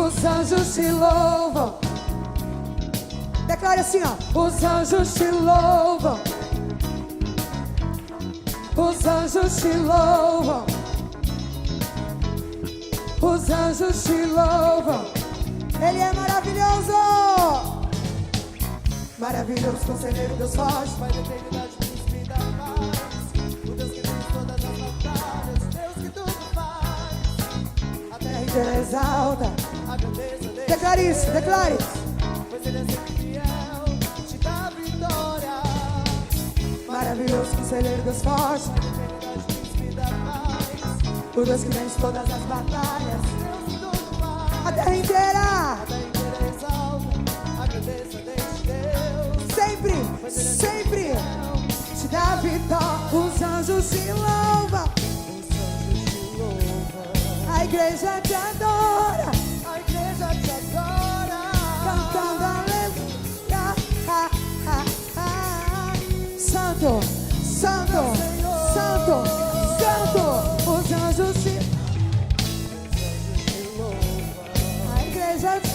Os anjos te louvam. Declare assim, ó. Os anjos te louvam. Os anjos te louvam. Os anjos te louvam. Ele é maravilhoso. Maravilhoso, conselheiro, Deus forte, Pai da eternidade, príncipe da paz. O Deus que vence todas as batalhas, Deus que tudo faz. A terra inteira exalta a grandeza dele. Declare isso, declare. Pois ele é sempre fiel, te dá vitória. Maravilhoso, conselheiro, Deus forte, Pai da eternidade, príncipe da paz. O Deus que vence todas as batalhas, Deus que tudo faz. A terra inteira exalta a grandeza deste Deus. Sempre, sempre te dá vitória. Os anjos te louvam. Os anjos te louvam. A igreja te adora. A igreja te adora. Cantando aleluia. Santo, santo, santo, santo. Os anjos te louvam. A igreja te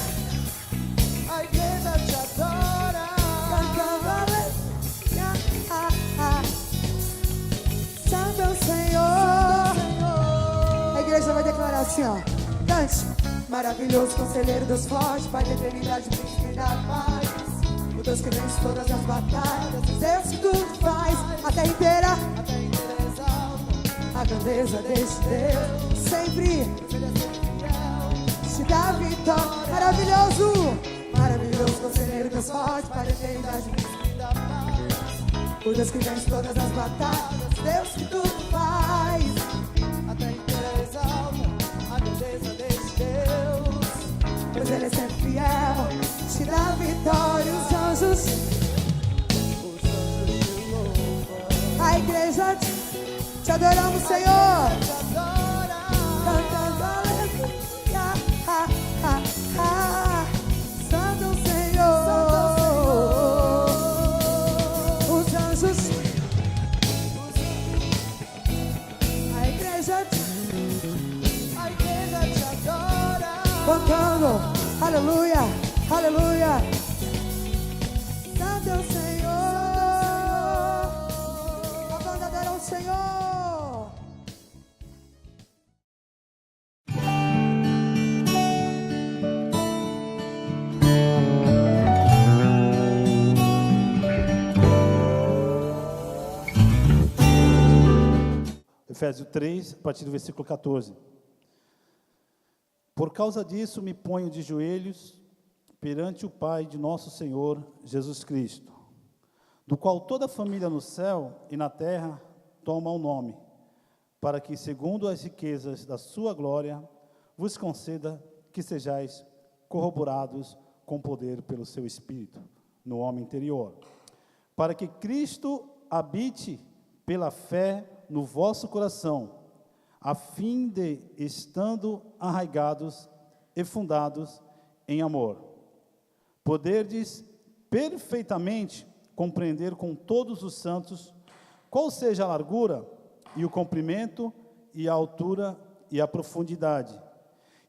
adora. Cantando aleluia. Santo Senhor. A igreja vai declarar assim, ó. Cante. Maravilhoso, conselheiro, Deus forte, Pai da eternidade, príncipe da paz. O Deus que vence todas as batalhas, Deus que tudo faz. A terra inteira exalta a grandeza deste Deus. Sempre te dá vitória. Maravilhoso, maravilhoso, conselheiro, Deus forte, Pai da eternidade, príncipe da paz. O Deus que vence todas as batalhas, Deus que tudo faz. A terra inteira exalta a grandeza deste Deus. Pois ele é sempre fiel, te dá vitória. Os anjos te louvam. A igreja te adoramos, Senhor. Cantando aleluia. Santo Senhor. Os anjos. A igreja te adora. Cantando aleluia, aleluia. Santo é o Senhor. A banda adora o Senhor. Efésios 3, a partir do versículo 14. Por causa disso me ponho de joelhos perante o Pai de nosso Senhor Jesus Cristo, do qual toda a família no céu e na terra toma o nome, para que, segundo as riquezas da sua glória, vos conceda que sejais corroborados com poder pelo seu Espírito, no homem interior, para que Cristo habite pela fé no vosso coração, a fim de, estando arraigados e fundados em amor, poderdes perfeitamente compreender com todos os santos qual seja a largura e o comprimento e a altura e a profundidade,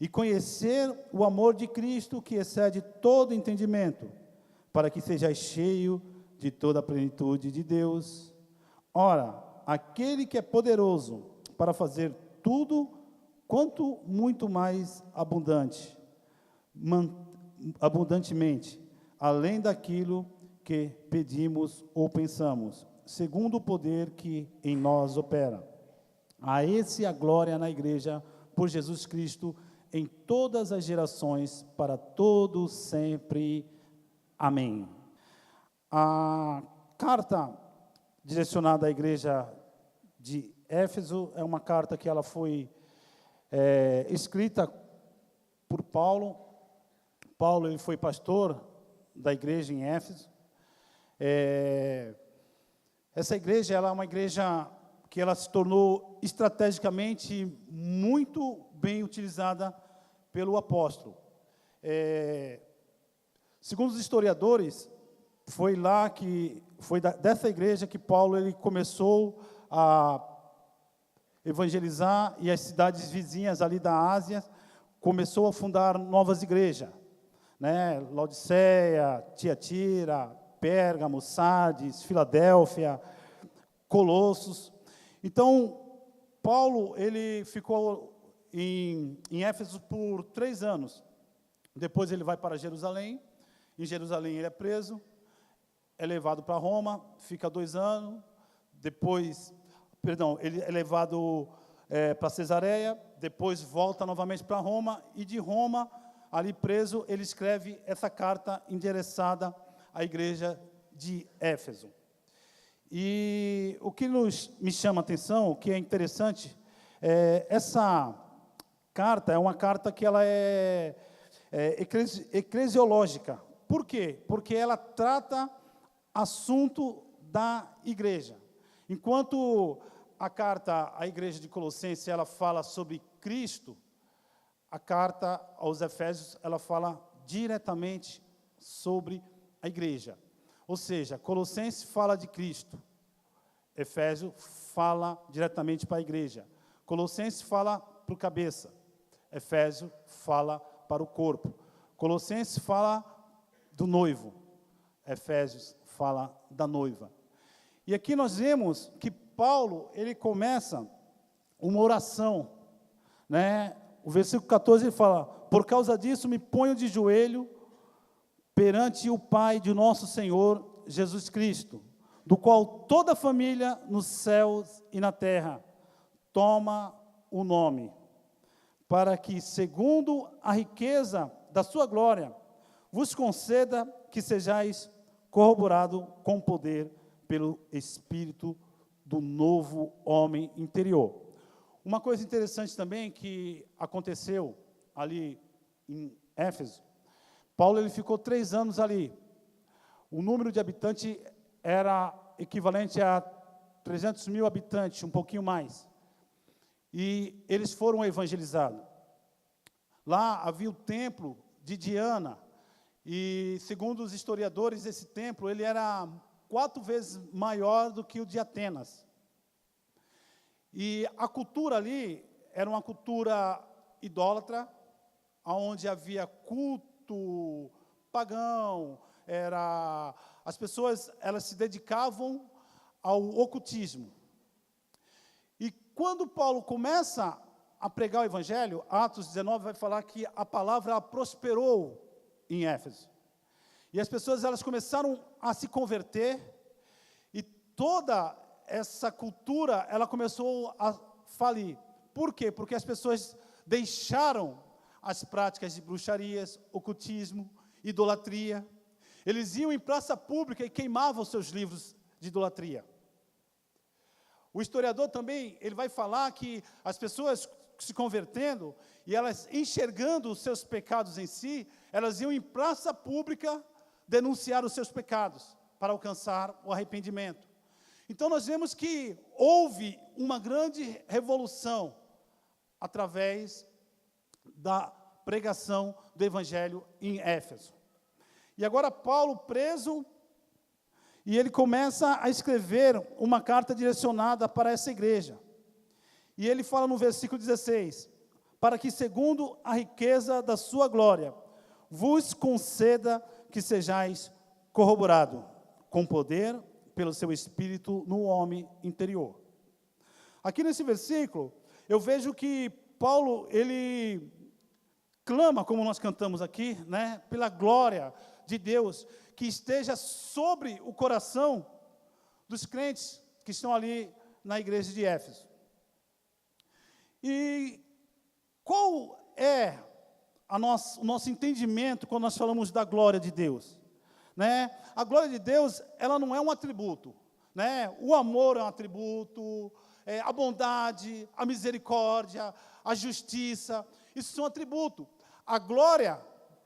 e conhecer o amor de Cristo que excede todo entendimento, para que sejais cheio de toda a plenitude de Deus. Ora, aquele que é poderoso para fazer tudo quanto muito mais abundantemente, além daquilo que pedimos ou pensamos, segundo o poder que em nós opera. A esse a glória na igreja por Jesus Cristo em todas as gerações, para todos sempre. Amém. A carta direcionada à igreja de Éfeso é uma carta que ela foi escrita por Paulo. Paulo, ele foi pastor da igreja em Éfeso. Essa igreja, ela é uma igreja que ela se tornou estrategicamente muito bem utilizada pelo apóstolo. Segundo os historiadores, foi dessa igreja que Paulo ele começou a evangelizar, e as cidades vizinhas ali da Ásia começou a fundar novas igrejas, né? Laodiceia, Tiatira, Pérgamo, Sardes, Filadélfia, Colossos. Então, Paulo, ele ficou em Éfeso por 3 anos. Depois ele vai para Jerusalém. Em Jerusalém ele é preso, é levado para Roma, fica 2 anos. Depois, ele é levado para Cesareia, depois volta novamente para Roma, e de Roma, ali preso, ele escreve essa carta endereçada à igreja de Éfeso. E o que me chama a atenção, o que é interessante, essa carta é uma carta que ela é eclesiológica. Por quê? Porque ela trata assunto da igreja. Enquanto a carta à igreja de Colossenses, ela fala sobre Cristo, a carta aos Efésios, ela fala diretamente sobre a igreja. Ou seja, Colossenses fala de Cristo, Efésios fala diretamente para a igreja. Colossenses fala para o cabeça, Efésios fala para o corpo. Colossenses fala do noivo, Efésios fala da noiva. E aqui nós vemos que Paulo, ele começa uma oração, né? O versículo 14 ele fala: por causa disso me ponho de joelho perante o Pai de nosso Senhor Jesus Cristo, do qual toda a família nos céus e na terra toma o nome, para que, segundo a riqueza da sua glória, vos conceda que sejais corroborado com poder pelo Espírito do novo homem interior. Uma coisa interessante também que aconteceu ali em Éfeso, Paulo ele ficou 3 anos ali. O número de habitantes era equivalente a 300 mil habitantes, um pouquinho mais. E eles foram evangelizados. Lá havia o templo de Diana, e segundo os historiadores, esse templo ele era 4 vezes maior do que o de Atenas. E a cultura ali era uma cultura idólatra, onde havia culto pagão, as pessoas elas se dedicavam ao ocultismo. E quando Paulo começa a pregar o evangelho, Atos 19 vai falar que a palavra prosperou em Éfeso. E as pessoas elas começaram a se converter, e toda essa cultura ela começou a falir. Por quê? Porque as pessoas deixaram as práticas de bruxarias, ocultismo, idolatria. Eles iam em praça pública e queimavam os seus livros de idolatria. O historiador também, ele vai falar que as pessoas se convertendo e elas enxergando os seus pecados em si, elas iam em praça pública denunciar os seus pecados para alcançar o arrependimento. Então nós vemos que houve uma grande revolução através da pregação do evangelho em Éfeso. E agora Paulo preso, e ele começa a escrever uma carta direcionada para essa igreja. E ele fala no versículo 16: para que, segundo a riqueza da sua glória, vos conceda que sejais corroborado com poder pelo seu Espírito no homem interior. Aqui nesse versículo, eu vejo que Paulo, ele clama, como nós cantamos aqui, né, pela glória de Deus, que esteja sobre o coração dos crentes que estão ali na igreja de Éfeso. E qual é o nosso entendimento quando nós falamos da glória de Deus? Né? A glória de Deus, ela não é um atributo, né? O amor é um atributo, a bondade, a misericórdia, a justiça, isso são atributos. A glória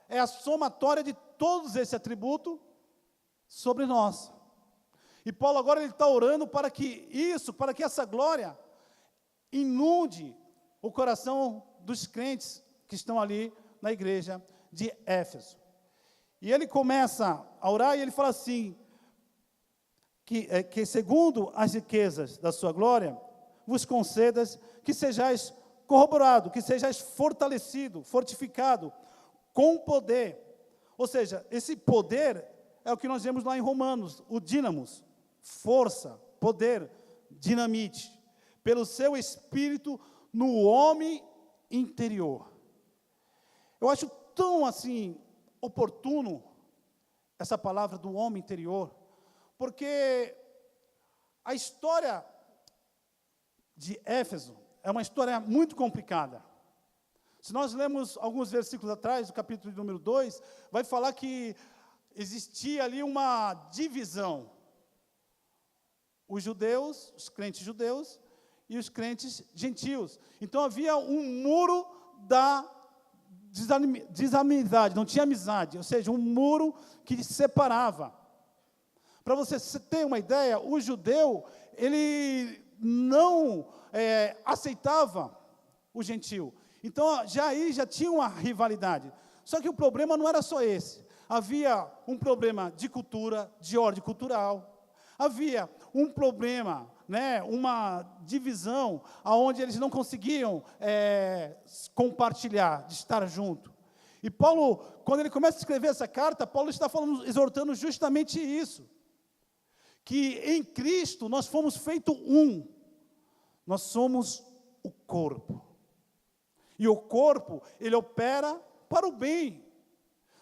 é a somatória de todos esses atributos sobre nós. E Paulo agora ele está orando para que essa glória inunde o coração dos crentes que estão ali na igreja de Éfeso. E ele começa a orar e ele fala assim, que segundo as riquezas da sua glória, vos concedas que sejais corroborado, que sejais fortalecido, fortificado, com poder. Ou seja, esse poder é o que nós vemos lá em Romanos, o dínamos, força, poder, dinamite, pelo seu Espírito no homem interior. Eu acho tão, assim, oportuno essa palavra do homem interior, porque a história de Éfeso é uma história muito complicada. Se nós lemos alguns versículos atrás, do capítulo número 2, vai falar que existia ali uma divisão. Os judeus, os crentes judeus e os crentes gentios. Então havia um muro da desamizade, não tinha amizade, ou seja, um muro que separava. Para você ter uma ideia, o judeu, ele não aceitava o gentio. Então, já tinha uma rivalidade. Só que o problema não era só esse. Havia um problema de cultura, de ordem cultural. Havia um problema, uma divisão, onde eles não conseguiam compartilhar, de estar junto. E Paulo, quando ele começa a escrever essa carta, Paulo está exortando justamente isso. Que em Cristo nós fomos feitos um. Nós somos o corpo. E o corpo, ele opera para o bem.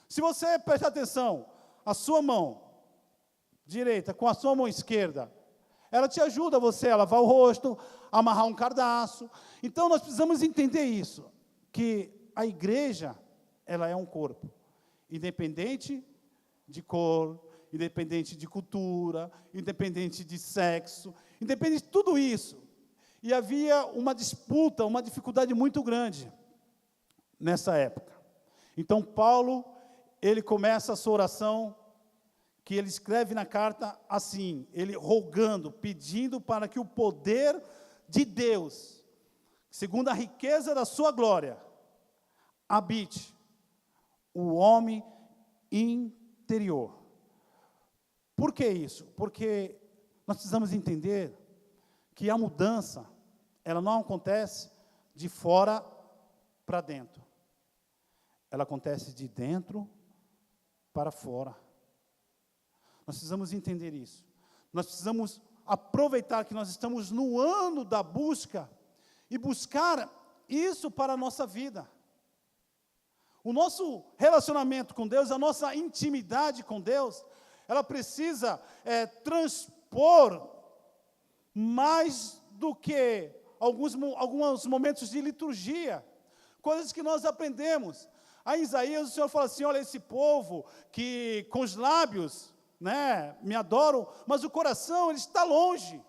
Se você prestar atenção, a sua mão direita com a sua mão esquerda, ela te ajuda você a lavar o rosto, a amarrar um cardaço. Então, nós precisamos entender isso, que a igreja, ela é um corpo, independente de cor, independente de cultura, independente de sexo, independente de tudo isso. E havia uma disputa, uma dificuldade muito grande nessa época. Então, Paulo, ele começa a sua oração, que ele escreve na carta assim, ele rogando, pedindo para que o poder de Deus, segundo a riqueza da sua glória, habite o homem interior. Por que isso? Porque nós precisamos entender que a mudança, ela não acontece de fora para dentro. Ela acontece de dentro para fora. Nós precisamos entender isso. Nós precisamos aproveitar que nós estamos no ano da busca e buscar isso para a nossa vida. O nosso relacionamento com Deus, a nossa intimidade com Deus, ela precisa transpor mais do que alguns momentos de liturgia, coisas que nós aprendemos. Aí, em Isaías, o Senhor fala assim, olha, esse povo que com os lábios, me adoram, mas o coração, ele está longe,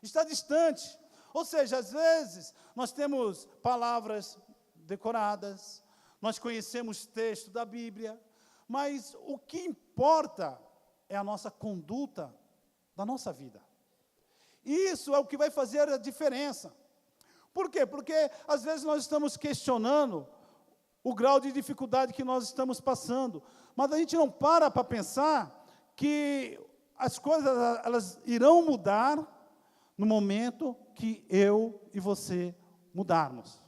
está distante. Ou seja, às vezes, nós temos palavras decoradas, nós conhecemos texto da Bíblia, mas o que importa é a nossa conduta da nossa vida. Isso é o que vai fazer a diferença. Por quê? Porque, às vezes, nós estamos questionando o grau de dificuldade que nós estamos passando, mas a gente não para pensar que as coisas, elas irão mudar no momento que eu e você mudarmos.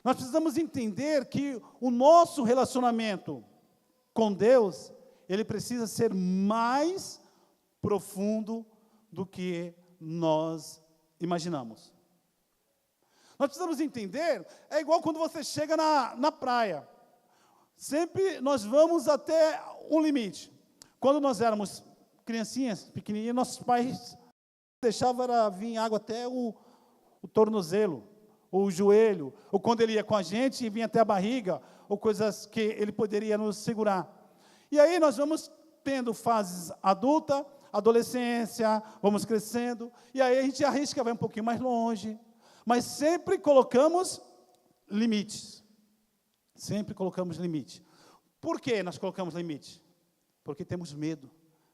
Nós precisamos entender que o nosso relacionamento com Deus, ele precisa ser mais profundo do que nós imaginamos. Nós precisamos entender, é igual quando você chega na praia. Sempre nós vamos até um limite. Quando nós éramos criancinhas, pequenininhas, nossos pais deixavam vir água até o tornozelo, ou o joelho, ou quando ele ia com a gente e vinha até a barriga, ou coisas que ele poderia nos segurar. E aí nós vamos tendo fases adulta, adolescência, vamos crescendo, e aí a gente arrisca, vai um pouquinho mais longe, mas sempre colocamos limites. Sempre colocamos limite. Por que nós colocamos limite? Porque temos medo.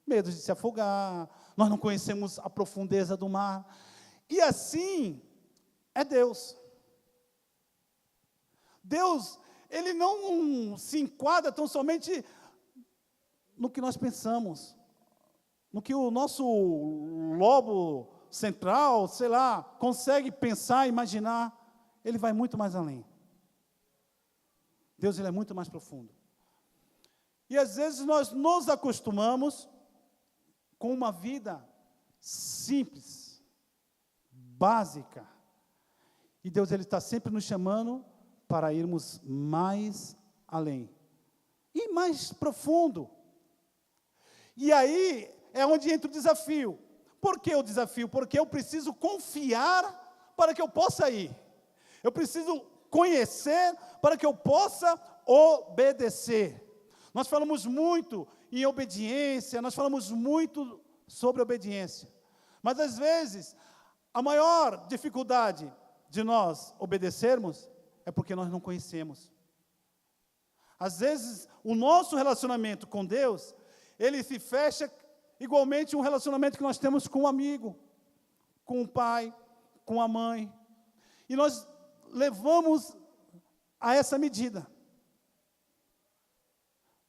Medo de se afogar, nós não conhecemos a profundeza do mar. E assim é Deus. Deus, ele não se enquadra tão somente no que nós pensamos, no que o nosso lobo central, sei lá, consegue pensar, imaginar. ele vai muito mais além. Deus, ele é muito mais profundo. E às vezes nós nos acostumamos com uma vida simples, básica. E Deus, ele está sempre nos chamando para irmos mais além. E mais profundo. E aí é onde entra o desafio. Por que o desafio? Porque eu preciso confiar para que eu possa ir. Eu preciso conhecer para que eu possa obedecer. Nós falamos muito em obediência, nós falamos muito sobre obediência. Mas às vezes, a maior dificuldade de nós obedecermos é porque nós não conhecemos. Às vezes, o nosso relacionamento com Deus, ele se fecha igualmente um relacionamento que nós temos com um amigo, com o pai, com a mãe. E nós levamos a essa medida.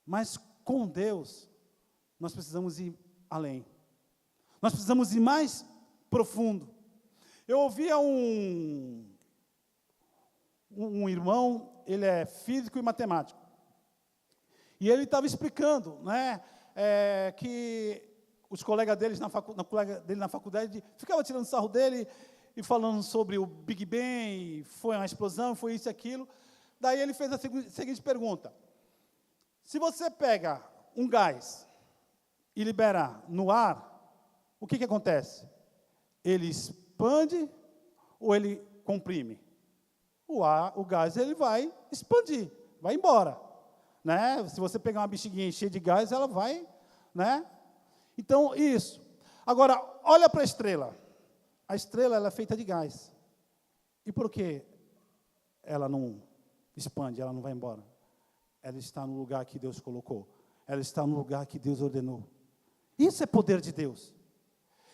Mas com Deus, nós precisamos ir além. Nós precisamos ir mais profundo. Eu ouvia um irmão, ele é físico e matemático. E ele estava explicando, né, que os colegas dele na faculdade ficavam tirando sarro dele e falando sobre o Big Bang, foi uma explosão, foi isso e aquilo. Daí ele fez a seguinte pergunta: se você pega um gás e libera no ar, o que acontece? Ele expande ou ele comprime? O gás ele vai expandir, vai embora, né? Se você pegar uma bexiguinha cheia de gás, ela vai, né? Então, isso. Agora, olha para a estrela. A estrela, ela é feita de gás. E por que ela não expande, ela não vai embora? Ela está no lugar que Deus colocou. Ela está no lugar que Deus ordenou. Isso é poder de Deus.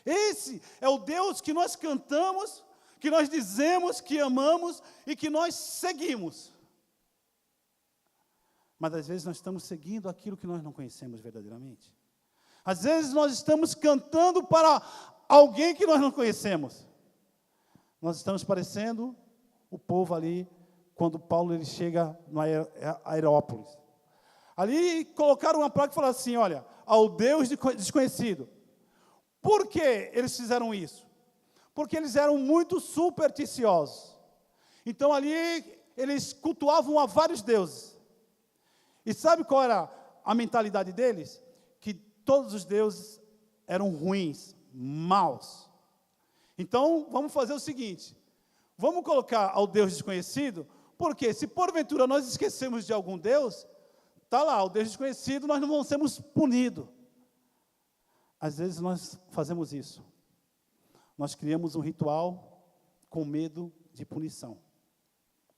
Esse é o Deus que nós cantamos, que nós dizemos que amamos e que nós seguimos. Mas às vezes nós estamos seguindo aquilo que nós não conhecemos verdadeiramente. Às vezes nós estamos cantando para alguém que nós não conhecemos. Nós estamos parecendo o povo ali, quando Paulo ele chega no Aerópolis. Ali colocaram uma placa e falaram assim: olha, ao Deus desconhecido. Por que eles fizeram isso? Porque eles eram muito supersticiosos. Então ali eles cultuavam a vários deuses. E sabe qual era a mentalidade deles? Que todos os deuses eram ruins, maus. Então vamos fazer o seguinte: vamos colocar ao Deus desconhecido, porque se porventura nós esquecemos de algum Deus, está lá, o Deus desconhecido, nós não vamos sermos punidos. Às vezes nós fazemos isso. Nós criamos um ritual com medo de punição,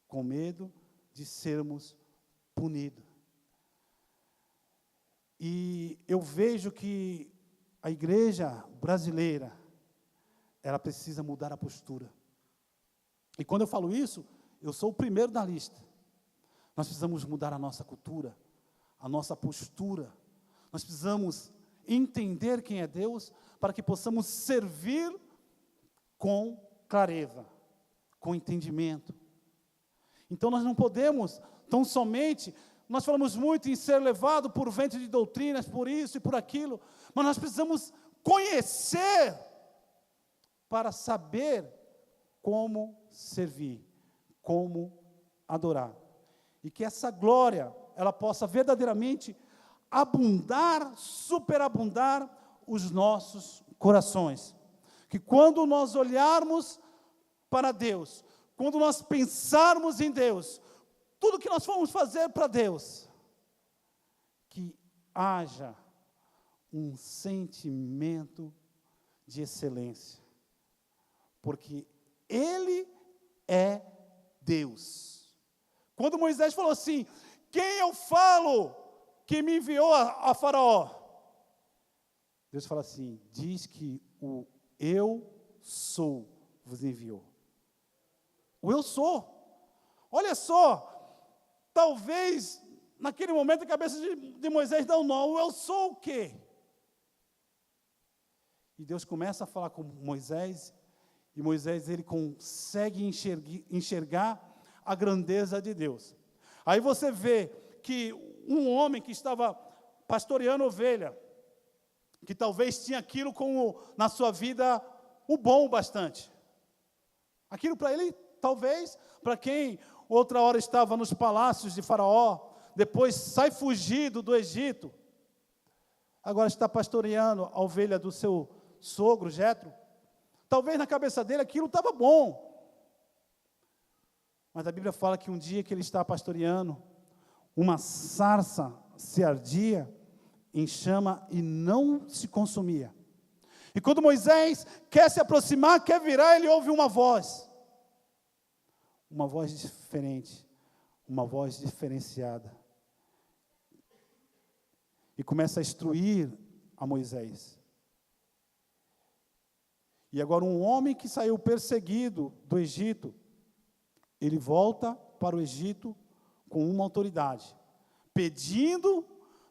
com medo de sermos punidos. E eu vejo que a igreja brasileira, ela precisa mudar a postura. E quando eu falo isso, eu sou o primeiro da lista. Nós precisamos mudar a nossa cultura, a nossa postura. Nós precisamos entender quem é Deus, para que possamos servir com clareza, com entendimento. Então nós não podemos tão somente, nós falamos muito em ser levado por vento de doutrinas, por isso e por aquilo, mas nós precisamos conhecer para saber como servir, como adorar. E que essa glória, ela possa verdadeiramente abundar, superabundar os nossos corações. Que quando nós olharmos para Deus, quando nós pensarmos em Deus, tudo que nós formos fazer para Deus, que haja um sentimento de excelência, porque Ele é Deus. Quando Moisés falou assim: quem eu falo que me enviou a Faraó? Deus fala assim: diz que o eu sou vos enviou. O eu sou. Olha só, talvez naquele momento a cabeça de Moisés dá um nó. O eu sou o quê? E Deus começa a falar com Moisés E Moisés, ele consegue enxergar a grandeza de Deus. Aí você vê que um homem que estava pastoreando ovelha, que talvez tinha aquilo como, na sua vida, o bom bastante. Aquilo para ele, talvez, para quem outra hora estava nos palácios de Faraó, depois sai fugido do Egito, agora está pastoreando a ovelha do seu sogro, Jetro. Talvez na cabeça dele aquilo estava bom. Mas a Bíblia fala que um dia que ele está pastoreando, uma sarça se ardia em chama e não se consumia. E quando Moisés quer se aproximar, quer virar, ele ouve uma voz diferente, uma voz diferenciada. E começa a instruir a Moisés. E agora um homem que saiu perseguido do Egito, ele volta para o Egito com uma autoridade, pedindo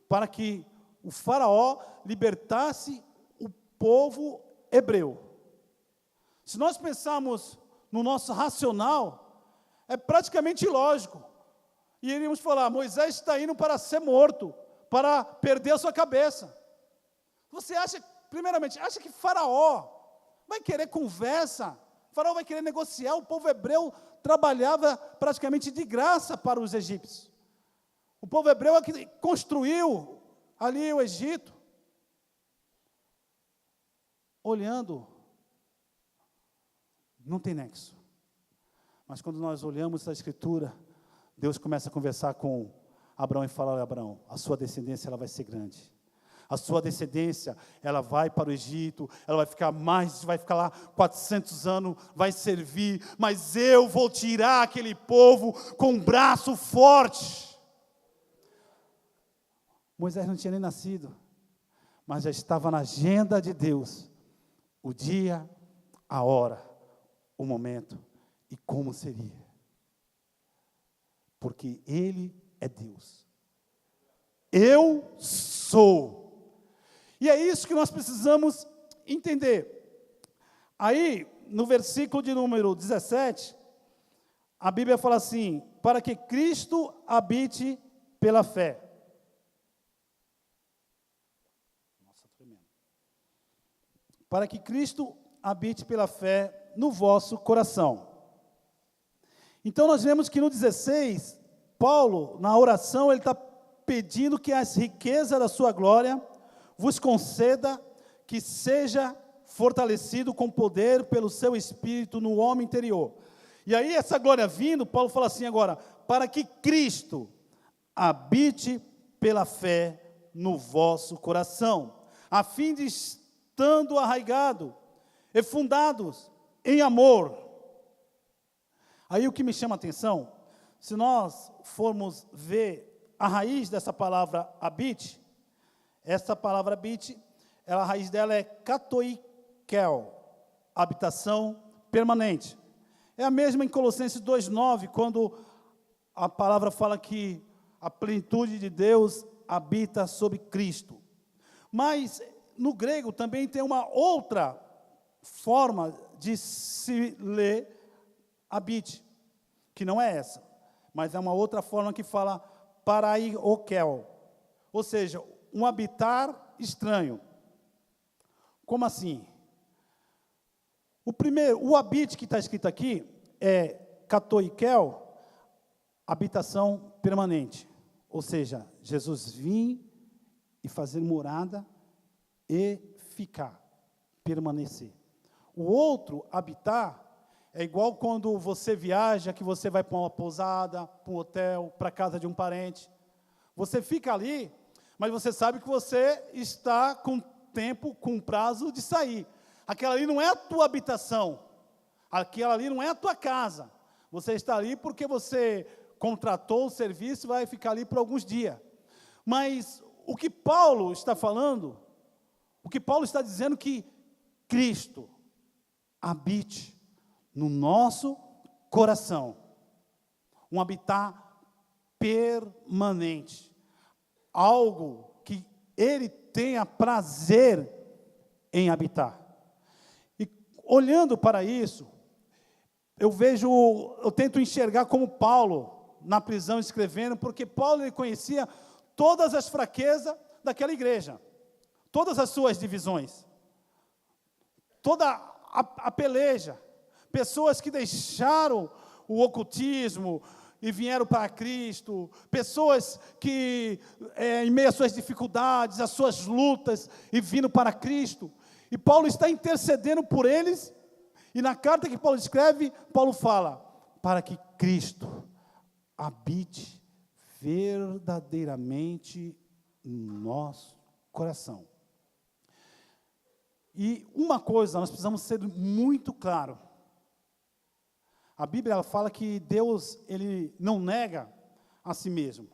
para que o faraó libertasse o povo hebreu. Se nós pensarmos no nosso racional, é praticamente ilógico. E iríamos falar, Moisés está indo para ser morto, para perder a sua cabeça. Você acha, primeiramente, acha que faraó vai querer conversa? Faraó vai querer negociar? O povo hebreu trabalhava praticamente de graça para os egípcios. O povo hebreu é que construiu ali o Egito. Olhando, não tem nexo. Mas quando nós olhamos a Escritura, Deus começa a conversar com Abraão e fala: olha, Abraão, a sua descendência ela vai ser grande. A sua descendência, ela vai para o Egito, ela vai ficar lá 400 anos, vai servir, mas eu vou tirar aquele povo com um braço forte. Moisés não tinha nem nascido, mas já estava na agenda de Deus, o dia, a hora, o momento e como seria. Porque Ele é Deus. Eu sou. E é isso que nós precisamos entender. Aí, no versículo de número 17, a Bíblia fala assim: para que Cristo habite pela fé. Nossa, tremendo. Para que Cristo habite pela fé no vosso coração. Então, nós vemos que no 16, Paulo, na oração, ele está pedindo que as riquezas da sua glória vos conceda que seja fortalecido com poder pelo seu Espírito no homem interior. E aí, essa glória vindo, Paulo fala assim agora: para que Cristo habite pela fé no vosso coração, a fim de, estando arraigado e fundados em amor. Aí o que me chama a atenção, se nós formos ver a raiz dessa palavra habite, essa palavra habite, a raiz dela é katoikel, habitação permanente. É a mesma em Colossenses 2,9, quando a palavra fala que a plenitude de Deus habita sobre Cristo. Mas no grego também tem uma outra forma de se ler habite, que não é essa, mas é uma outra forma que fala paraiokel, ou seja, um habitar estranho. Como assim? O habite que está escrito aqui é katoikel, habitação permanente. Ou seja, Jesus vir e fazer morada e ficar, permanecer. O outro, habitar, é igual quando você viaja, que você vai para uma pousada, para um hotel, para a casa de um parente. Você fica ali, mas você sabe que você está com tempo, com prazo de sair. Aquela ali não é a tua habitação. Aquela ali não é a tua casa. Você está ali porque você contratou o serviço e vai ficar ali por alguns dias. Mas o que Paulo está falando, o que Paulo está dizendo que Cristo habite no nosso coração. Um habitar permanente. Algo que Ele tenha prazer em habitar. E olhando para isso, eu tento enxergar como Paulo, na prisão, escrevendo, porque Paulo ele conhecia todas as fraquezas daquela igreja, todas as suas divisões, toda a peleja, pessoas que deixaram o ocultismo e vieram para Cristo, pessoas que, em meio às suas dificuldades, às suas lutas, e vindo para Cristo, e Paulo está intercedendo por eles, e na carta que Paulo escreve, Paulo fala, para que Cristo habite verdadeiramente no nosso coração. E uma coisa, nós precisamos ser muito claro. A Bíblia ela fala que Deus, ele não nega a si mesmo.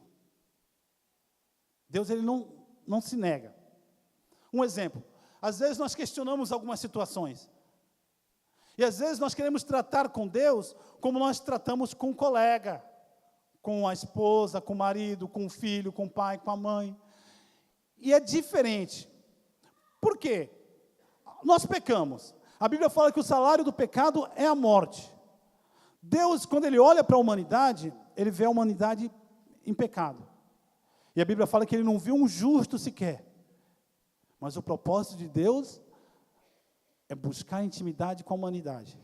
Deus, ele não se nega. Um exemplo, às vezes nós questionamos algumas situações. E às vezes nós queremos tratar com Deus como nós tratamos com um colega, com a esposa, com o marido, com o filho, com o pai, com a mãe. E é diferente. Por quê? Nós pecamos. A Bíblia fala que o salário do pecado é a morte. Deus, quando Ele olha para a humanidade, Ele vê a humanidade em pecado. E a Bíblia fala que Ele não viu um justo sequer. Mas o propósito de Deus é buscar intimidade com a humanidade.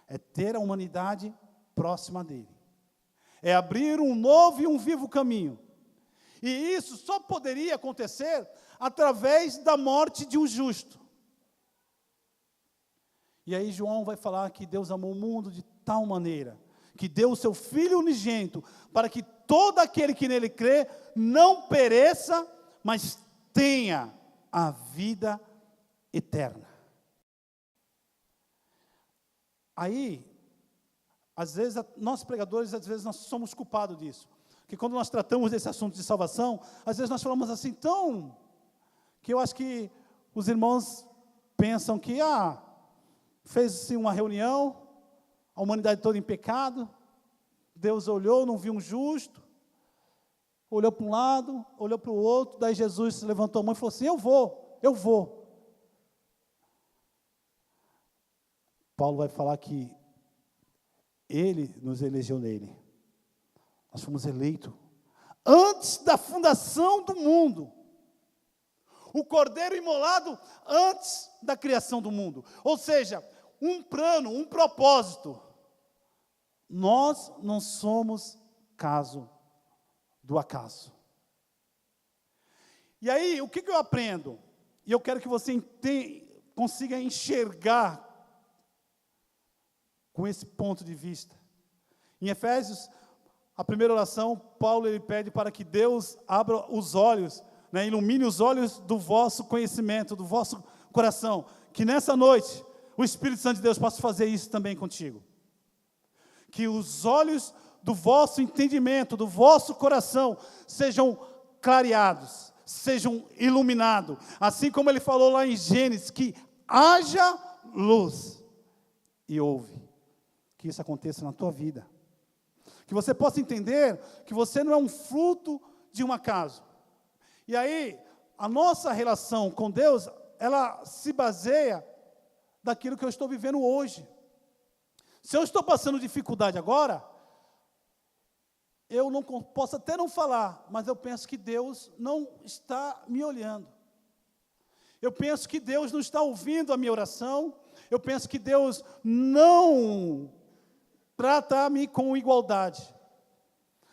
É ter a humanidade próxima dEle. É abrir um novo e um vivo caminho. E isso só poderia acontecer através da morte de um justo. E aí João vai falar que Deus amou o mundo de tal maneira, que deu o seu Filho unigênito, para que todo aquele que nele crê, não pereça, mas tenha a vida eterna. Aí, às vezes, nós pregadores, às vezes nós somos culpados disso. Porque quando nós tratamos desse assunto de salvação, às vezes nós falamos assim, tão, que eu acho que os irmãos pensam que, fez-se uma reunião, a humanidade toda em pecado, Deus olhou, não viu um justo, olhou para um lado, olhou para o outro, daí Jesus levantou a mão e falou assim, eu vou. Paulo vai falar que Ele nos elegeu nele. Nós fomos eleitos antes da fundação do mundo. O Cordeiro imolado antes da criação do mundo. Ou seja, um plano, um propósito. Nós não somos caso do acaso. E aí, o que eu aprendo? E eu quero que você consiga enxergar com esse ponto de vista. Em Efésios, a primeira oração, Paulo ele pede para que Deus abra os olhos, ilumine os olhos do vosso conhecimento, do vosso coração, que nessa noite o Espírito Santo de Deus possa fazer isso também contigo. Que os olhos do vosso entendimento, do vosso coração, sejam clareados, sejam iluminados, assim como ele falou lá em Gênesis, que haja luz, e ouve, que isso aconteça na tua vida. Que você possa entender que você não é um fruto de um acaso. E aí, a nossa relação com Deus, ela se baseia daquilo que eu estou vivendo hoje. Se eu estou passando dificuldade agora, eu não posso até não falar, mas eu penso que Deus não está me olhando. Eu penso que Deus não está ouvindo a minha oração. Eu penso que Deus não trata-me com igualdade.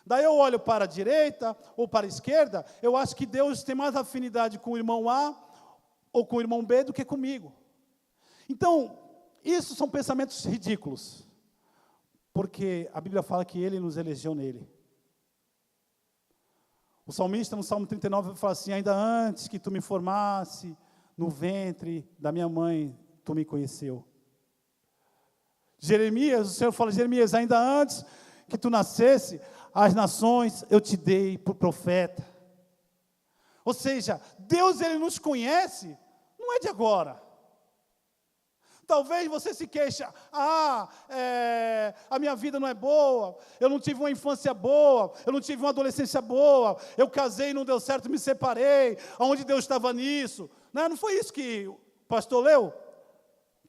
Daí eu olho para a direita ou para a esquerda, eu acho que Deus tem mais afinidade com o irmão A ou com o irmão B do que comigo. Então, isso são pensamentos ridículos, porque a Bíblia fala que Ele nos elegeu nele. O salmista, no Salmo 39, fala assim, ainda antes que tu me formasse no ventre da minha mãe, tu me conheceu. Jeremias, o Senhor fala, Jeremias, ainda antes que tu nascesse, as nações eu te dei por profeta. Ou seja, Deus ele nos conhece, não é de agora. Talvez você se queixa, a minha vida não é boa, eu não tive uma infância boa, eu não tive uma adolescência boa, eu casei e não deu certo, me separei, aonde Deus estava nisso? Não foi isso que o pastor leu?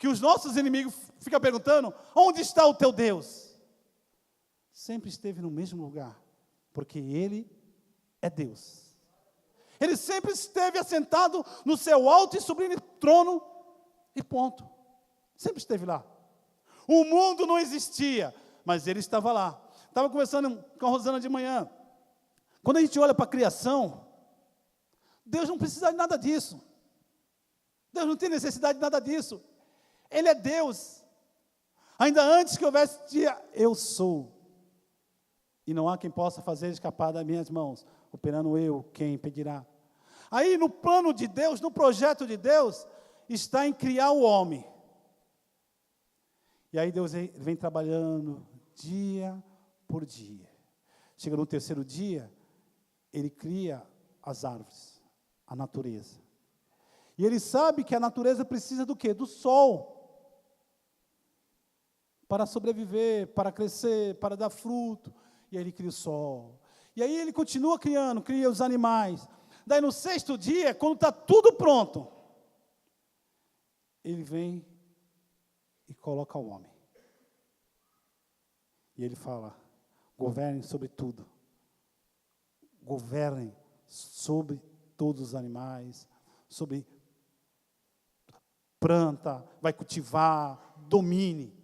que os nossos inimigos ficam perguntando: onde está o teu Deus? Sempre esteve no mesmo lugar, porque Ele é Deus. Ele sempre esteve assentado no seu alto e sublime trono, e ponto. Sempre esteve lá. O mundo não existia, mas Ele estava lá. Estava conversando com a Rosana de manhã. Quando a gente olha para a criação, Deus não precisa de nada disso. Deus não tem necessidade de nada disso. Ele é Deus. Ainda antes que houvesse dia, eu sou. E não há quem possa fazer escapar das minhas mãos. Operando eu, quem impedirá? Aí no plano de Deus, no projeto de Deus, está em criar o homem. E aí Deus vem trabalhando dia por dia. Chega no terceiro dia, Ele cria as árvores, a natureza. E Ele sabe que a natureza precisa do quê? Do sol. Para sobreviver, para crescer, para dar fruto. E aí Ele cria o sol. E aí Ele continua criando, cria os animais. Daí no sexto dia, quando está tudo pronto, Ele vem e coloca o homem. E Ele fala: governem sobre tudo. Governem sobre todos os animais, sobre planta, vai cultivar, domine.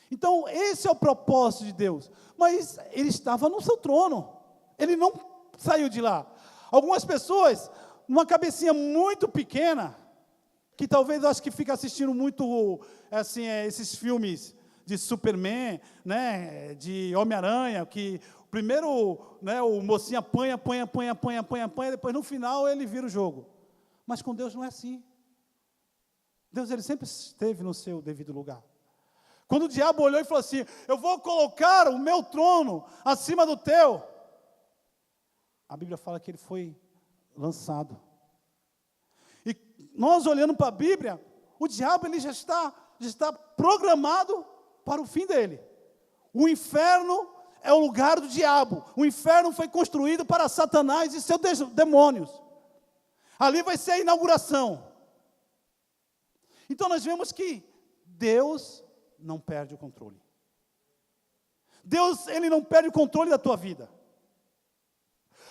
Então, esse é o propósito de Deus. Mas Ele estava no seu trono. Ele não saiu de lá. Algumas pessoas, numa cabecinha muito pequena, que talvez eu acho que fica assistindo muito assim, esses filmes de Superman, né, de Homem-Aranha, que primeiro, né, o mocinho apanha, depois no final ele vira o jogo. Mas com Deus não é assim. Deus, Ele sempre esteve no seu devido lugar. Quando o diabo olhou e falou assim: eu vou colocar o meu trono acima do teu, a Bíblia fala que ele foi lançado. E nós olhando para a Bíblia, o diabo ele já está programado para o fim dele. O inferno é o lugar do diabo. O inferno foi construído para Satanás e seus demônios. Ali vai ser a inauguração. Então nós vemos que Deus não perde o controle. Deus, Ele não perde o controle da tua vida.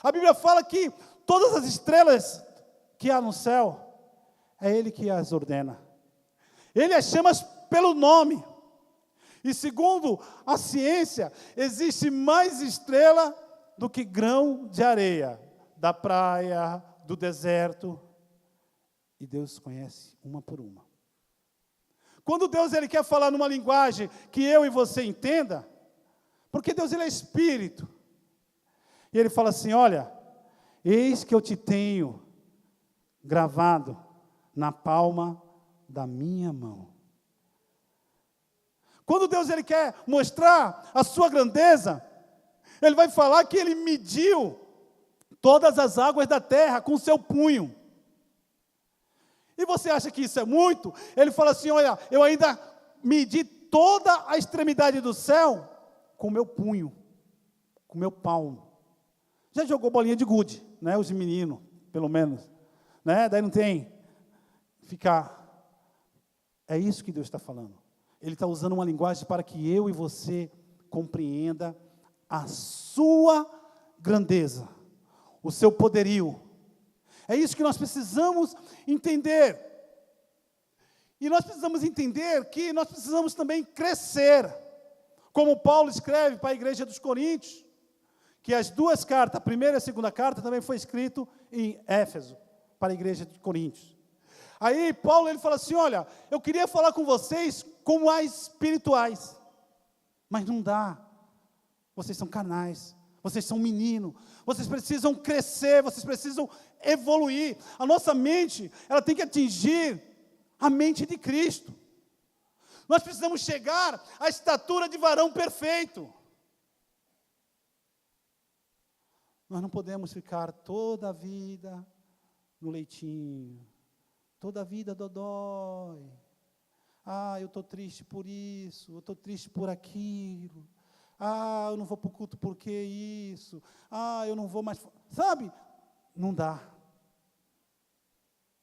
A Bíblia fala que todas as estrelas que há no céu, é Ele que as ordena. Ele as chama pelo nome. E segundo a ciência, existe mais estrela do que grão de areia, da praia, do deserto. E Deus conhece uma por uma. Quando Deus Ele quer falar numa linguagem que eu e você entenda, porque Deus Ele é Espírito. E Ele fala assim: olha, eis que eu te tenho gravado na palma da minha mão. Quando Deus Ele quer mostrar a sua grandeza, Ele vai falar que Ele mediu todas as águas da terra com o seu punho. E você acha que isso é muito? Ele fala assim: olha, eu ainda medi toda a extremidade do céu com o meu punho, com o meu palmo. Já jogou bolinha de gude, né? Os meninos, pelo menos, né? Daí não tem ficar. É isso que Deus está falando. Ele está usando uma linguagem para que eu e você compreenda a sua grandeza, o seu poderio. É isso que nós precisamos entender. E nós precisamos entender que nós precisamos também crescer. Como Paulo escreve para a igreja dos Coríntios, que as duas cartas, a primeira e a segunda carta, também foi escrito em Éfeso, para a igreja de Coríntios. Aí Paulo ele fala assim: olha, eu queria falar com vocês como as espirituais, mas não dá. Vocês são carnais, vocês são meninos, vocês precisam crescer, vocês precisam evoluir. A nossa mente, ela tem que atingir a mente de Cristo. Nós precisamos chegar à estatura de varão perfeito. Nós não podemos ficar toda a vida no leitinho, toda a vida dodói. Ah, eu estou triste por isso, eu estou triste por aquilo. Ah, eu não vou para o culto porque isso. Ah, eu não vou mais. Sabe? Não dá.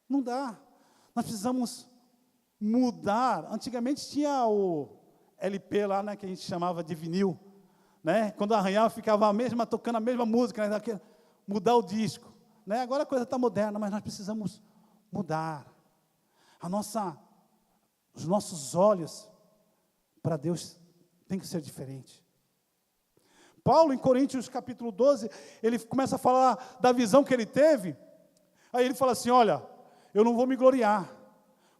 Não dá. Nós precisamos mudar. Antigamente tinha o LP lá, né, que a gente chamava de vinil, né? Quando arranhava, ficava tocando a mesma música, né? Mudar o disco, né? Agora a coisa está moderna, mas nós precisamos mudar. Os nossos olhos para Deus tem que ser diferente. Paulo, em Coríntios capítulo 12, ele começa a falar da visão que ele teve. Aí ele fala assim, olha, eu não vou me gloriar.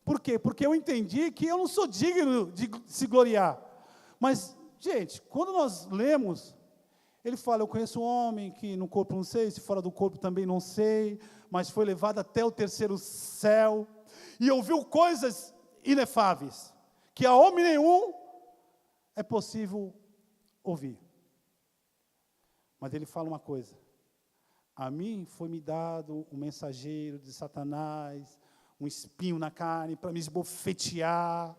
Por quê? Porque eu entendi que eu não sou digno de se gloriar. Mas, gente, quando nós lemos, ele fala, eu conheço um homem que no corpo não sei, se fora do corpo também não sei, mas foi levado até o terceiro céu, e ouviu coisas inefáveis, que a homem nenhum é possível ouvir. Mas ele fala uma coisa, a mim foi-me dado um mensageiro de Satanás, um espinho na carne para me esbofetear,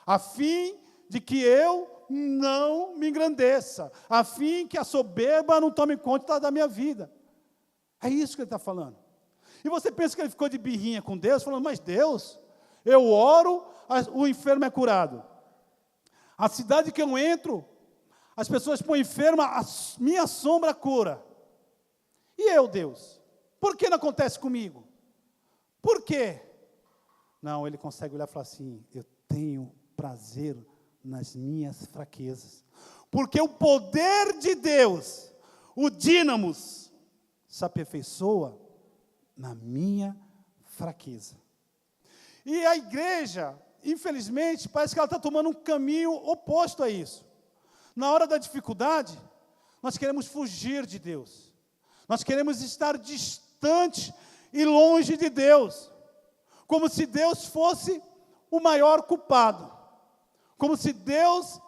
a fim de que eu não me engrandeça, a fim que a soberba não tome conta da minha vida. É isso que ele está falando. E você pensa que ele ficou de birrinha com Deus, falando, mas Deus, eu oro, o enfermo é curado. A cidade que eu entro, as pessoas põem enferma, a minha sombra cura. E eu, Deus? Por que não acontece comigo? Por quê? Não, ele consegue olhar e falar assim, eu tenho prazer nas minhas fraquezas. Porque o poder de Deus, o dínamos, se aperfeiçoa na minha fraqueza. E a igreja, infelizmente, parece que ela está tomando um caminho oposto a isso. Na hora da dificuldade, nós queremos fugir de Deus. Nós queremos estar distante e longe de Deus. Como se Deus fosse o maior culpado. Como se Deus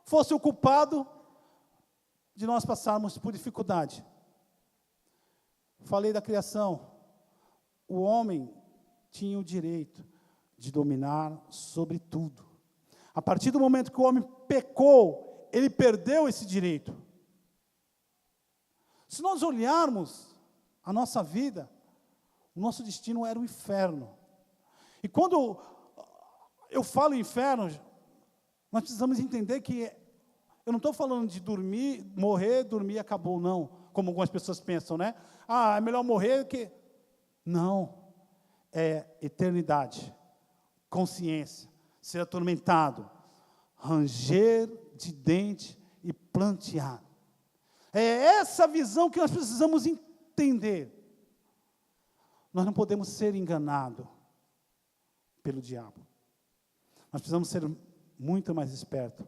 fosse o culpado de nós passarmos por dificuldade. Falei da criação. O homem tinha o direito de dominar sobre tudo. A partir do momento que o homem pecou, ele perdeu esse direito. Se nós olharmos a nossa vida, o nosso destino era o inferno. E quando eu falo inferno, nós precisamos entender que eu não estou falando de dormir, morrer, dormir e acabou, não. Como algumas pessoas pensam, né? Ah, é melhor morrer do que... Não. É eternidade, consciência, ser atormentado, ranger de dente e plantear. É essa visão que nós precisamos entender. Nós não podemos ser enganados pelo diabo. Nós precisamos ser muito mais espertos,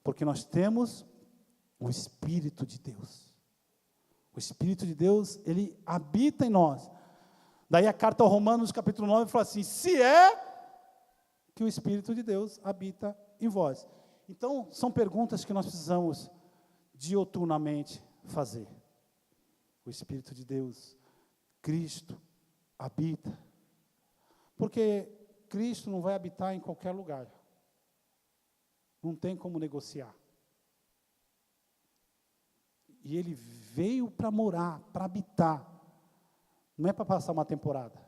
porque nós temos o Espírito de Deus. O Espírito de Deus, ele habita em nós. Daí a carta ao Romanos, capítulo 9, fala assim, se é que o Espírito de Deus habita em vós. Então, são perguntas que nós precisamos dioturnamente fazer. O Espírito de Deus, Cristo, habita. Porque Cristo não vai habitar em qualquer lugar. Não tem como negociar. E Ele veio para morar, para habitar. Não é para passar uma temporada.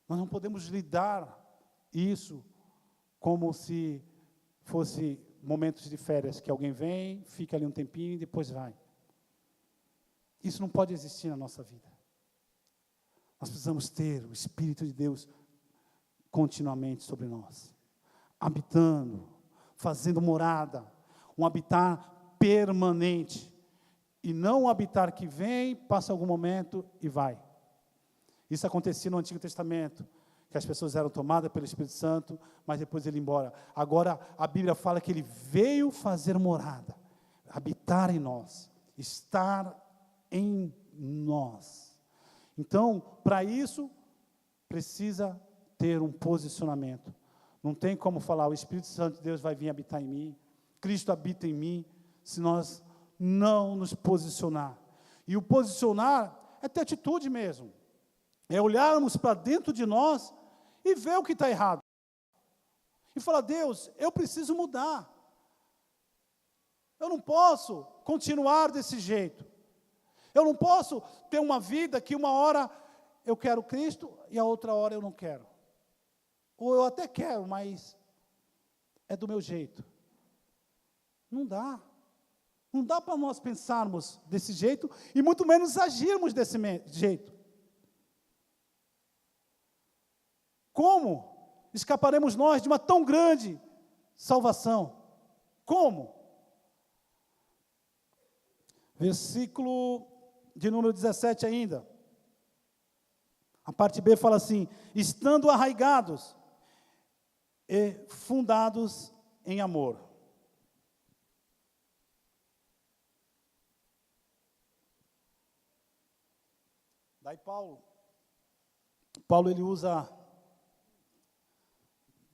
Nós não podemos lidar isso como se fosse momentos de férias, que alguém vem, fica ali um tempinho e depois vai. Isso não pode existir na nossa vida. Nós precisamos ter o Espírito de Deus continuamente sobre nós, habitando, fazendo morada, um habitar permanente, e não um habitar que vem, passa algum momento e vai. Isso acontecia no Antigo Testamento, que as pessoas eram tomadas pelo Espírito Santo, mas depois ele ia embora. Agora, a Bíblia fala que ele veio fazer morada, habitar em nós, estar em nós. Então, para isso, precisa ter um posicionamento. Não tem como falar, o Espírito Santo de Deus vai vir habitar em mim, Cristo habita em mim, se nós não nos posicionar. E o posicionar é ter atitude mesmo. É olharmos para dentro de nós e ver o que está errado. E falar, Deus, eu preciso mudar. Eu não posso continuar desse jeito. Eu não posso ter uma vida que uma hora eu quero Cristo e a outra hora eu não quero. Ou eu até quero, mas é do meu jeito. Não dá. Não dá para nós pensarmos desse jeito e muito menos agirmos desse jeito. Como escaparemos nós de uma tão grande salvação? Como? Versículo de número 17 ainda. A parte B fala assim: estando arraigados e fundados em amor. Daí Paulo ele usa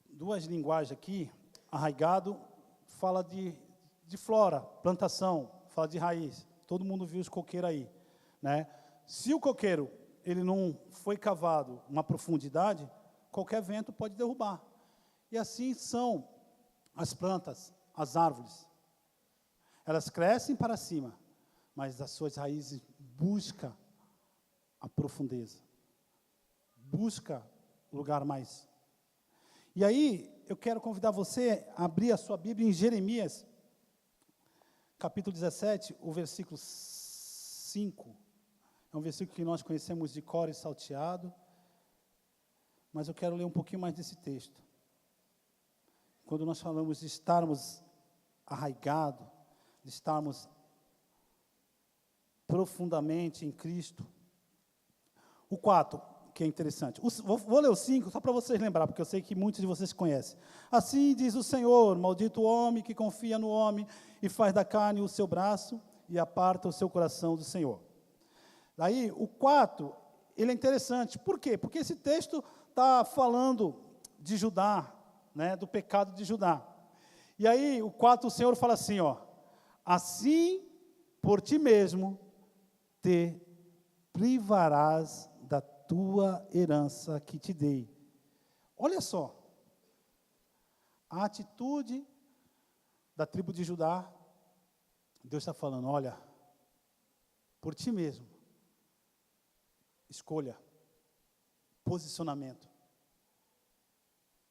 duas linguagens aqui. Arraigado fala de flora, plantação, fala de raiz. Todo mundo viu os coqueiros aí, né? Se o coqueiro ele não foi cavado uma profundidade, qualquer vento pode derrubar. E assim são as plantas, as árvores. Elas crescem para cima, mas as suas raízes buscam a profundeza. Busca lugar mais. E aí, eu quero convidar você a abrir a sua Bíblia em Jeremias, capítulo 17, o versículo 5. É um versículo que nós conhecemos de cor e salteado, mas eu quero ler um pouquinho mais desse texto. Quando nós falamos de estarmos arraigados, de estarmos profundamente em Cristo. O 4, que é interessante. Vou ler o 5, só para vocês lembrar, porque eu sei que muitos de vocês conhecem. Assim diz o Senhor: maldito o homem que confia no homem e faz da carne o seu braço e aparta o seu coração do Senhor. Daí, o 4, ele é interessante. Por quê? Porque esse texto está falando de Judá, né, do pecado de Judá. E aí, o 4, o Senhor fala assim, ó: assim, por ti mesmo, te privarás da tua herança que te dei. Olha só, a atitude da tribo de Judá, Deus está falando, olha, por ti mesmo, escolha, posicionamento,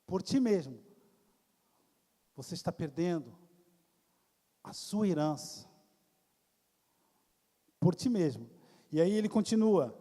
por ti mesmo, você está perdendo a sua herança, por ti mesmo. E aí ele continua: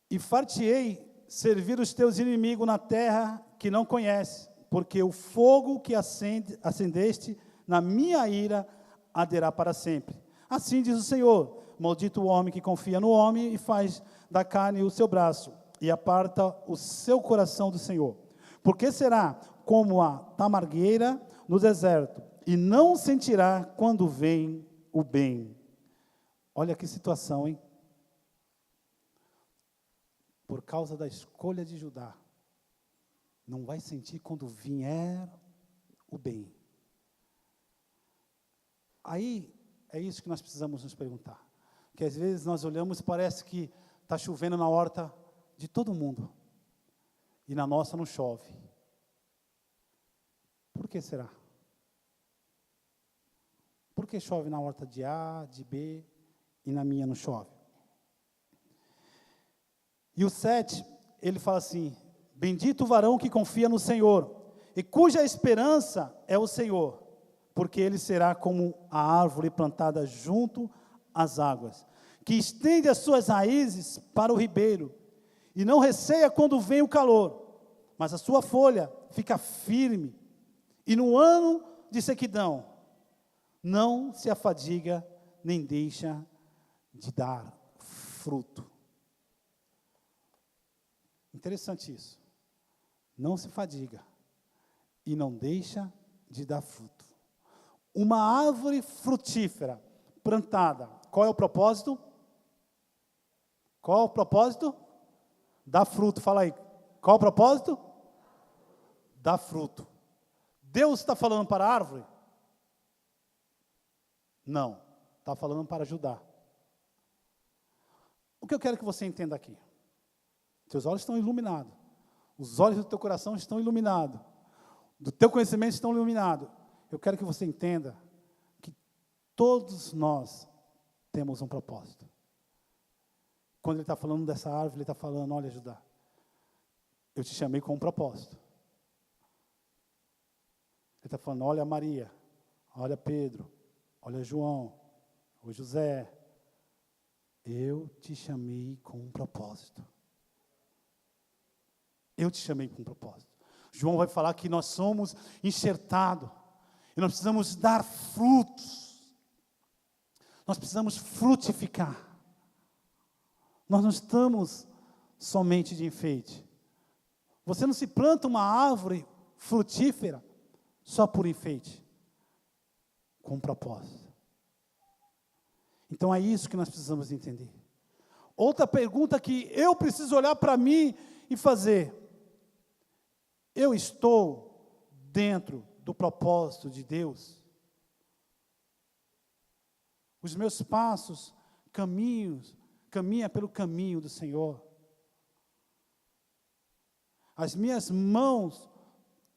e far-te-ei servir os teus inimigos na terra que não conheces, porque o fogo que acendeste na minha ira arderá para sempre. Assim diz o Senhor: maldito o homem que confia no homem e faz da carne o seu braço, e aparta o seu coração do Senhor. Porque será como a tamargueira no deserto, e não sentirá quando vem o bem. Olha que situação, hein? Por causa da escolha de Judá, não vai sentir quando vier o bem. Aí, é isso que nós precisamos nos perguntar. Porque às vezes nós olhamos e parece que está chovendo na horta de todo mundo. E na nossa não chove. Por que será? Por que chove na horta de A, de B, e na minha não chove? E o 7, ele fala assim: bendito o varão que confia no Senhor, e cuja esperança é o Senhor, porque ele será como a árvore plantada junto às águas, que estende as suas raízes para o ribeiro, e não receia quando vem o calor, mas a sua folha fica firme, e no ano de sequidão, não se afadiga, nem deixa de dar fruto. Interessante isso. Não se fadiga e não deixa de dar fruto. Uma árvore frutífera plantada, qual é o propósito? Qual é o propósito? Dar fruto, fala aí. Qual é o propósito? Dar fruto. Deus está falando para a árvore? Não, está falando para Judá. O que eu quero que você entenda aqui? Teus olhos estão iluminados. Os olhos do teu coração estão iluminados. Do teu conhecimento estão iluminados. Eu quero que você entenda que todos nós temos um propósito. Quando ele está falando dessa árvore, ele está falando, olha, Judá, Eu te chamei com um propósito. Ele está falando, olha Maria, olha Pedro, olha João, o José. Eu te chamei com um propósito. Eu te chamei com um propósito. João vai falar que nós somos enxertados. E nós precisamos dar frutos. Nós precisamos frutificar. Nós não estamos somente de enfeite. Você não se planta uma árvore frutífera só por enfeite. Com um propósito. Então é isso que nós precisamos entender. Outra pergunta que eu preciso olhar para mim e fazer. Eu estou dentro do propósito de Deus? Os meus passos, caminha pelo caminho do Senhor. As minhas mãos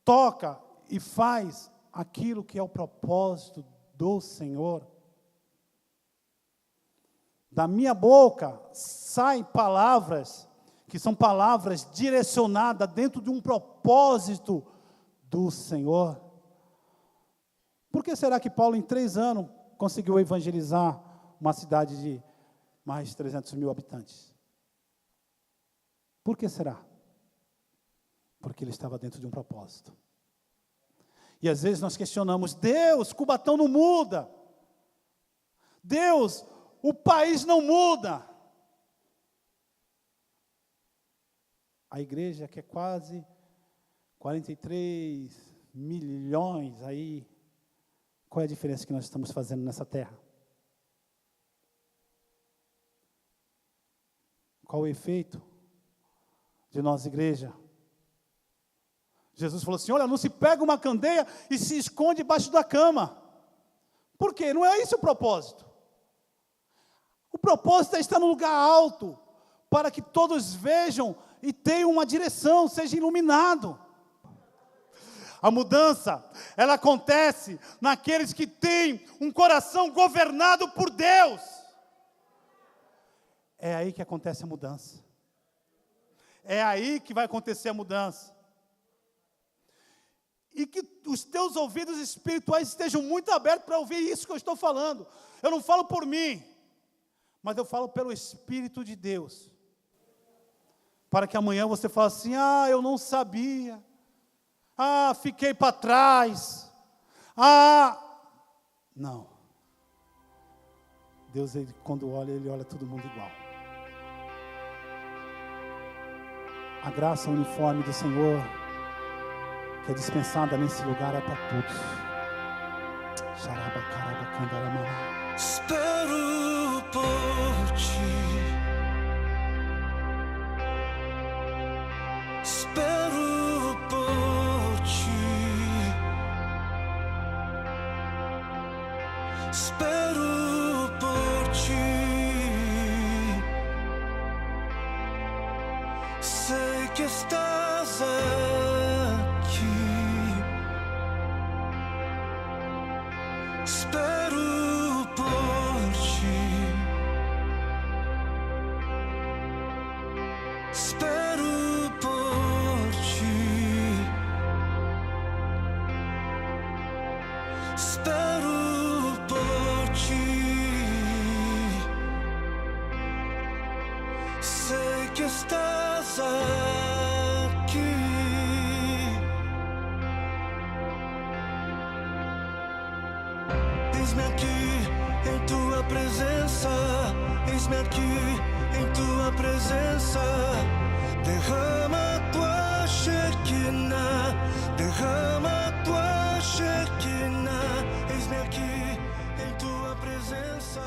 toca e faz aquilo que é o propósito do Senhor. Da minha boca saem palavras que são palavras direcionadas dentro de um propósito do Senhor. Por que será que Paulo, em 3 anos, conseguiu evangelizar uma cidade de mais de 300 mil habitantes? Por que será? Porque ele estava dentro de um propósito. E às vezes nós questionamos, Deus, Cubatão não muda. Deus, o país não muda. A igreja que é quase 43 milhões aí, qual é a diferença que nós estamos fazendo nessa terra? Qual o efeito de nós, igreja? Jesus falou assim, olha, não se pega uma candeia e se esconde debaixo da cama. Por quê? Não é esse o propósito. O propósito é estar num lugar alto, para que todos vejam e tenham uma direção, seja iluminado. A mudança, ela acontece naqueles que têm um coração governado por Deus. É aí que acontece a mudança. É aí que vai acontecer a mudança. E que os teus ouvidos espirituais estejam muito abertos para ouvir isso que eu estou falando. Eu não falo por mim, mas eu falo pelo Espírito de Deus. Para que amanhã você fale assim, eu não sabia. Fiquei para trás. Não. Deus, quando olha, Ele olha todo mundo igual. A graça uniforme do Senhor, que é dispensada nesse lugar, é para todos. Espero por ti. Espero por ti. Espero por ti. Sei que estás aqui. Espero por ti. Espero por ti. Espero por ti. Sei que estás aqui. Eis-me aqui em tua presença. Eis-me aqui em tua presença. Derrama a tua Shekinah. Derrama a tua Shekinah. Eis-me aqui em tua presença.